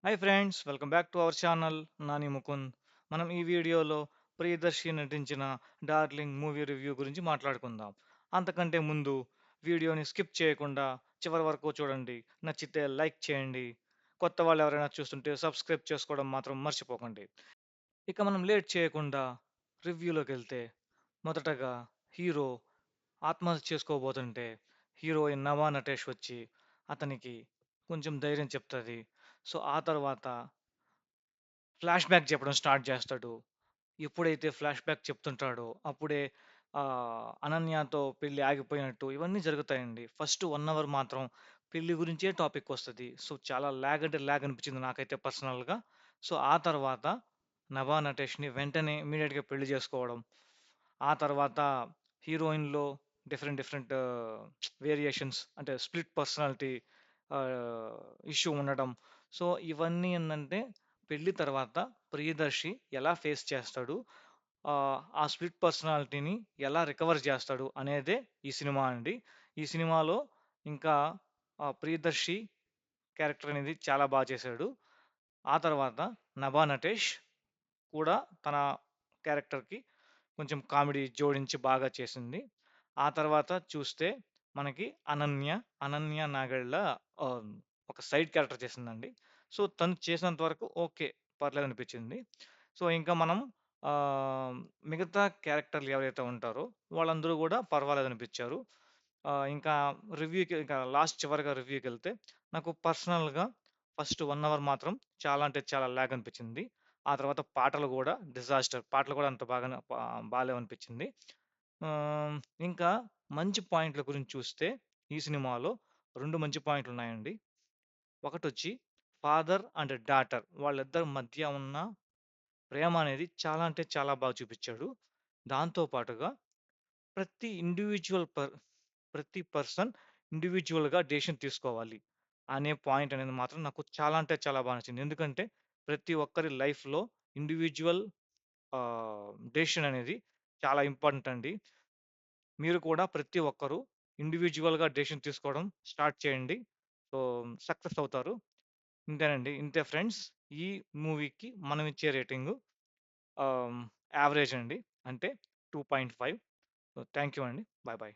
Hi friends, welcome back to our channel Nani Mukund. మనం ఈ వీడియోలో ప్రియదర్శి నటించిన డార్లింగ్ మూవీ రివ్యూ గురించి మాట్లాడుకుందాం. అంతకంటే ముందు వీడియోని స్కిప్ చేయకుండా చివరి వరకు చూడండి. నచ్చితే లైక్ చేయండి. కొత్త వాళ్ళు ఎవరైనా చూస్తుంటే సబ్స్క్రైబ్ చేసుకోవడం మాత్రం మర్చిపోకండి. ఇక మనం లేట్ చేయకుండా రివ్యూలోకి వెళ్తే, మొదటగా హీరో ఆత్మహత్య చేసుకోబోతుంటే హీరోయిన్ నవా నటేష్ వచ్చి అతనికి కొంచెం ధైర్యం చెప్తుంది. సో ఆ తర్వాత ఫ్లాష్ బ్యాక్ చెప్పడం స్టార్ట్ చేస్తాడు. ఎప్పుడైతే ఫ్లాష్ బ్యాక్ చెప్తుంటాడో అప్పుడే అనన్యతో పెళ్లి ఆగిపోయినట్టు ఇవన్నీ జరుగుతాయండి. ఫస్ట్ 1 అవర్ మాత్రం పెళ్లి గురించే టాపిక్ వస్తది. సో చాలా లాగ్ అంటే లాగ్ అనిపించింది నాకైతే పర్సనల్‌గా. సో ఆ తర్వాత నభా నటేష్‌ని వెంటనే ఇమ్మీడియేట్‌గా పెళ్లి చేసుకోవడం. ఆ తర్వాత హీరోయిన్‌లో డిఫరెంట్ డిఫరెంట్ వేరియేషన్స్ అంటే స్ప్లిట్ పర్సనాలిటీ ఇష్యూ ఉండడం. సో ఇవన్నీ ఏందంటే పెళ్లి తర్వాత ప్రియదర్శి ఎలా ఫేస్ చేస్తాడు? ఆ స్ప్లిట్ పర్సనాలిటీని ఎలా రికవర్ చేస్తాడు అనేదే ఈ సినిమా అండి. ఈ సినిమాలో ఇంకా ప్రియదర్శి క్యారెక్టర్ అనేది చాలా బాగా చేశాడు. ఆ తర్వాత నభా నటేష్ కూడా తన క్యారెక్టర్‌కి కొంచెం కామెడీ జోడించి బాగా చేసింది. ఆ తర్వాత చూస్తే మనకి అనన్య నాగళ్ళ ఆహ్, ఒక సైడ్ క్యారెక్టర్ చేసిందండి. సో, తను చేసినంత వరకు ఓకే. పర్లేదనిపించింది. సో, ఇంకా మనం మిగతా క్యారెక్టర్‌లు ఎవరైతే ఉంటారో వాళ్ళందరూ గూడా పర్వాలేదనిపించారు. ఇంకా రివ్యూకి ఇంకా లాస్ట్ చివరగా రివ్యూకెళ్తే నాకు పర్సనల్‌గా ఫస్ట్ 1 అవర్ మాత్రం చాలా అంటే చాలా ల్యాగ్ అనిపించింది. ఆ తర్వాత పాటలు గూడా డిజాస్టర్. పాటలు గూడా అంత బాలేవనిపించింది. ఆహ్, ఇంకా మంచి పాయింట్‌ల గురించి చూస్తే ఈ సినిమాలో 2 మంచి పాయింట్లున్నాయండి. ఒకటొచ్చి ఫాదర్ అండ్ డాటర్ వాళ్ళిద్దరి మధ్య ఉన్న ప్రేమ అనేది చాలా అంటే చాలా బాగా చూపిచ్చాడు. దాంతో పాటుగా ప్రతి ఇండివిడ్యువల్ పర్ ప్రతి పర్సన్ ఇండివిడ్యువల్‌గా డెసిషన్ తీసుకోవాలి అనే పాయింట్ అనేది మాత్రం నాకు చాలా అంటే చాలా బా నచ్చింది. ఎందుకంటే ప్రతి ఒక్కరి లైఫ్‌లో ఇండివిడ్యువల్ డెసిషన్ అనేది చాలా ఇంపార్టెంట్ అండి. మీరు కూడా ప్రతి ఒక్కరు ఇండివిడ్యువల్‌గా డెసిషన్ తీసుకోవడం స్టార్ట్ చేయండి. సో, సక్సెస్ అవుతారు. ఇంతేనండి. ఇంతే ఫ్రెండ్స్. ఈ మూవీకి మనం ఇచ్చే రేటింగు ఆహ్, యావరేజ్ అండి. అంటే 2.5. థాంక్ యూ అండి. Bye bye.